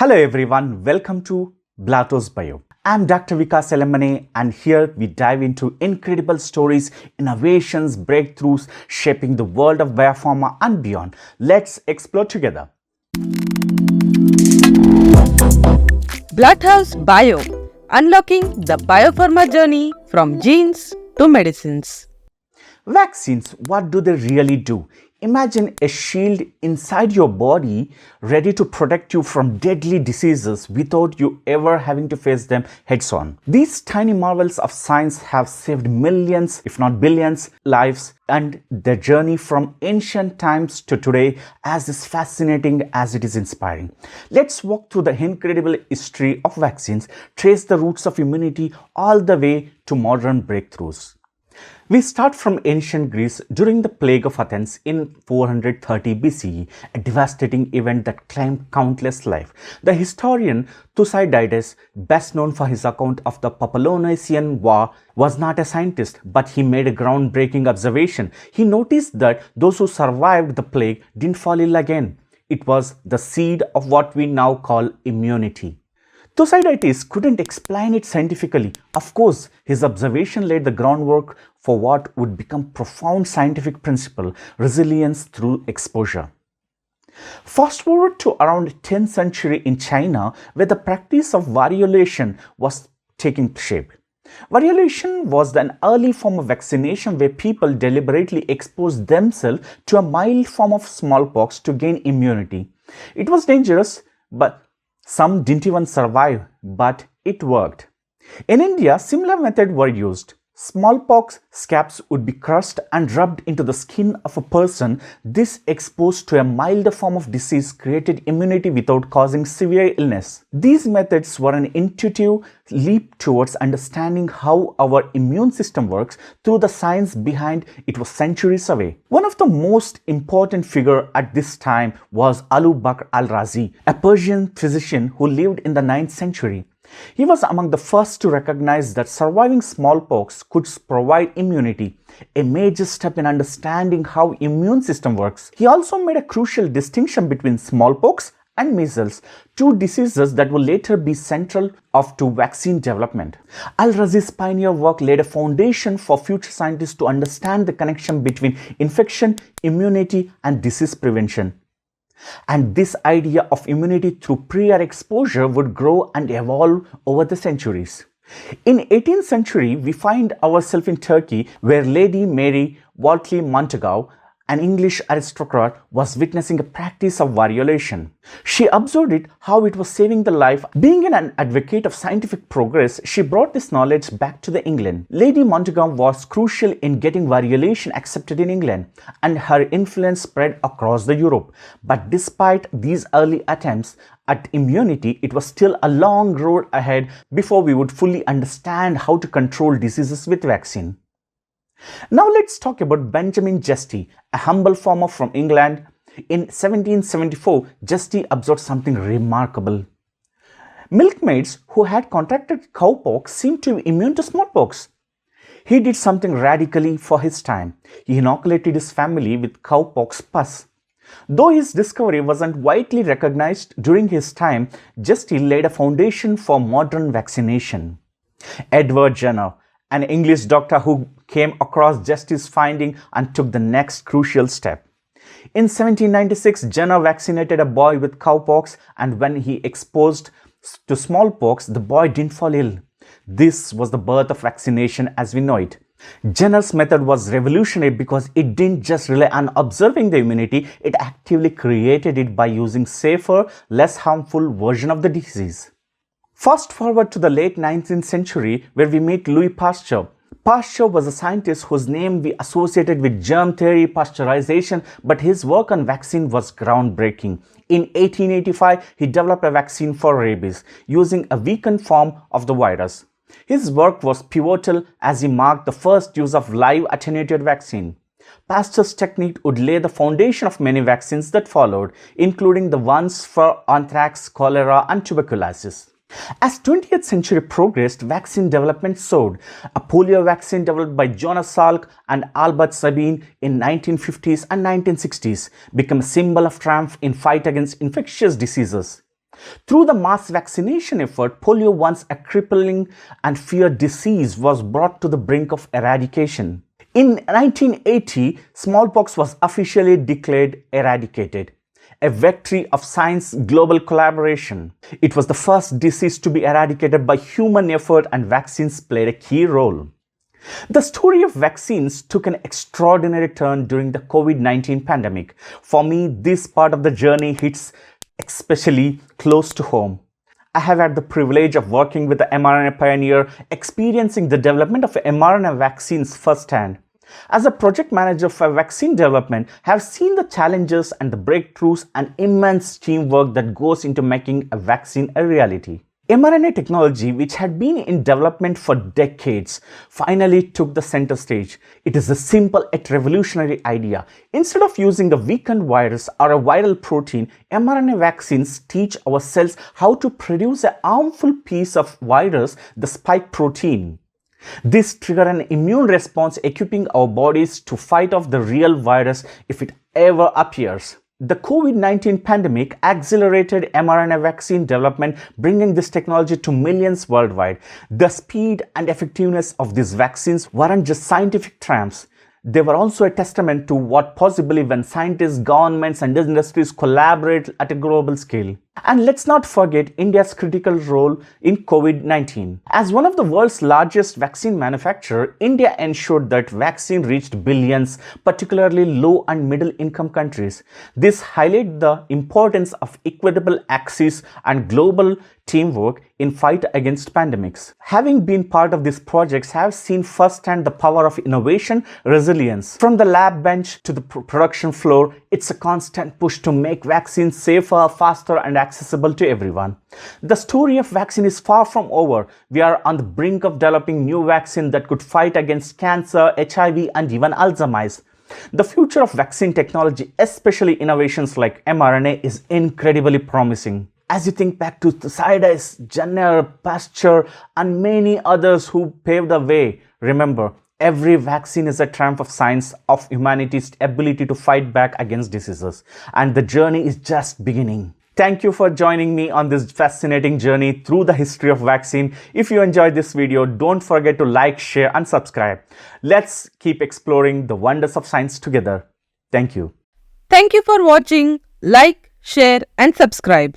Hello everyone, welcome to Blatthaus Bio. I'm Dr. Vikas Yelemane, and here we dive into incredible stories, innovations, breakthroughs shaping the world of biopharma and beyond. Let's explore together. Blatthaus Bio, unlocking the biopharma journey from genes to medicines. Vaccines, what do they really do? Imagine a shield inside your body ready to protect you from deadly diseases without you ever having to face them heads on. These tiny marvels of science have saved millions, if not billions, lives, and their journey from ancient times to today as fascinating as it is inspiring. Let's walk through the incredible history of vaccines, trace the roots of immunity all the way to modern breakthroughs. We start from ancient Greece during the plague of Athens in 430 BCE, a devastating event that claimed countless lives. The historian Thucydides, best known for his account of the Peloponnesian War, was not a scientist, but he made a groundbreaking observation. He noticed that those who survived the plague didn't fall ill again. It was the seed of what we now call immunity. Thucydides couldn't explain it scientifically. Of course, his observation laid the groundwork for what would become profound scientific principle, resilience through exposure. Fast forward to around 10th century in China, where the practice of variolation was taking shape. Variolation was an early form of vaccination where people deliberately exposed themselves to a mild form of smallpox to gain immunity. It was dangerous, but some didn't even survive, but it worked. In India, similar methods were used. Smallpox scabs would be crushed and rubbed into the skin of a person. This exposed to a milder form of disease created immunity without causing severe illness. These methods were an intuitive leap towards understanding how our immune system works. Through the science behind it was centuries away. One of the most important figures at this time was Abu Bakr al-Razi, a Persian physician who lived in the 9th century. He was among the first to recognize that surviving smallpox could provide immunity, a major step in understanding how immune system works. He also made a crucial distinction between smallpox and measles, two diseases that will later be central to vaccine development. Al-Razi's pioneer work laid a foundation for future scientists to understand the connection between infection, immunity, and disease prevention. And this idea of immunity through prior exposure would grow and evolve over the centuries. In 18th century, we find ourselves in Turkey, where Lady Mary Wortley Montagu, an English aristocrat, was witnessing a practice of variolation. She observed it, how it was saving the life. Being an advocate of scientific progress, she brought this knowledge back to England. Lady Montagu was crucial in getting variolation accepted in England, and her influence spread across Europe. But despite these early attempts at immunity, it was still a long road ahead before we would fully understand how to control diseases with vaccine. Now let's talk about Benjamin Justi, a humble farmer from England. In 1774, Justi observed something remarkable. Milkmaids who had contracted cowpox seemed to be immune to smallpox. He did something radically for his time. He inoculated his family with cowpox pus. Though his discovery wasn't widely recognized during his time, Justi laid a foundation for modern vaccination. Edward Jenner, an English doctor who came across Justi's finding and took the next crucial step. In 1796, Jenner vaccinated a boy with cowpox, and when he exposed to smallpox, the boy didn't fall ill. This was the birth of vaccination as we know it. Jenner's method was revolutionary because it didn't just rely on observing the immunity, it actively created it by using safer, less harmful version of the disease. Fast forward to the late 19th century, where we meet Louis Pasteur. Pasteur was a scientist whose name we associated with germ theory, pasteurization, but his work on vaccine was groundbreaking. In 1885, he developed a vaccine for rabies using a weakened form of the virus. His work was pivotal as he marked the first use of live attenuated vaccine. Pasteur's technique would lay the foundation of many vaccines that followed, including the ones for anthrax, cholera, and tuberculosis. As 20th century progressed, vaccine development soared. A polio vaccine developed by Jonas Salk and Albert Sabin in 1950s and 1960s became a symbol of triumph in fight against infectious diseases. Through the mass vaccination effort, polio, once a crippling and feared disease, was brought to the brink of eradication. In 1980, smallpox was officially declared eradicated, a victory of science global collaboration. It was the first disease to be eradicated by human effort, and vaccines played a key role. The story of vaccines took an extraordinary turn during the COVID-19 pandemic. For me, this part of the journey hits especially close to home. I have had the privilege of working with the mRNA pioneer, experiencing the development of mRNA vaccines firsthand. As a project manager for vaccine development, I have seen the challenges and the breakthroughs and immense teamwork that goes into making a vaccine a reality. mRNA technology, which had been in development for decades, finally took the center stage. It is a simple yet revolutionary idea. Instead of using a weakened virus or a viral protein, mRNA vaccines teach our cells how to produce a harmful piece of virus, the spike protein. This triggers an immune response, equipping our bodies to fight off the real virus if it ever appears. The COVID-19 pandemic accelerated mRNA vaccine development, bringing this technology to millions worldwide. The speed and effectiveness of these vaccines weren't just scientific triumphs. They were also a testament to what possibly when scientists, governments, and industries collaborate at a global scale. And let's not forget India's critical role in COVID-19. As one of the world's largest vaccine manufacturers, India ensured that vaccine reached billions, particularly low and middle income countries. This highlights the importance of equitable access and global teamwork in fight against pandemics. Having been part of these projects, I have seen firsthand the power of innovation, resilience. From the lab bench to the production floor, it's a constant push to make vaccines safer, faster, and accessible to everyone. The story of vaccine is far from over. We are on the brink of developing new vaccine that could fight against cancer, HIV, and even Alzheimer's. The future of vaccine technology, especially innovations like mRNA, is incredibly promising. As you think back to Thucydides, Jenner, Pasteur, and many others who paved the way, remember, every vaccine is a triumph of science, of humanity's ability to fight back against diseases. And the journey is just beginning. Thank you for joining me on this fascinating journey through the history of vaccine. If you enjoyed this video, don't forget to like, share, and subscribe. Let's keep exploring the wonders of science together. Thank you. Thank you for watching. Like, share, and subscribe.